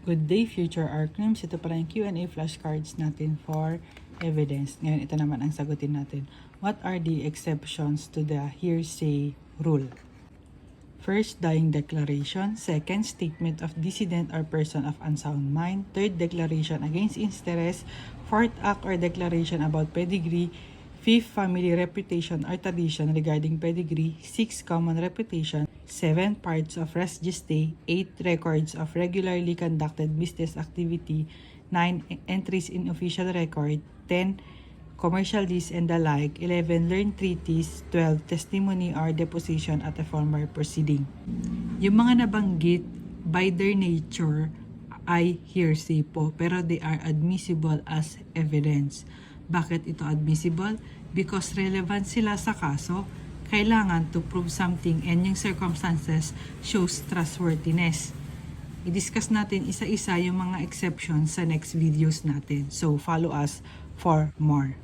Good day, future crimes. Ito pala yung Q&A flashcards natin for evidence. Ngayon, ito naman ang sagutin natin. What are the exceptions to the hearsay rule? First, dying declaration. Second, statement of decedent or person of unsound mind. Third, declaration against interest. Fourth, act or declaration about pedigree. Fifth, family reputation or tradition regarding pedigree. 6, common reputation. 7, parts of res gestae. 8, records of regularly conducted business activity. 9, entries in official record. 10, commercial deeds and the like. 11, learned treatise. 12, testimony or deposition at a formal proceeding. Yung mga nabanggit, by their nature, ay hearsay po, pero they are admissible as evidence. Bakit ito admissible? Because relevant sila sa kaso, kailangan to prove something and yung circumstances shows trustworthiness. I-discuss natin isa-isa yung mga exceptions sa next videos natin. So, follow us for more.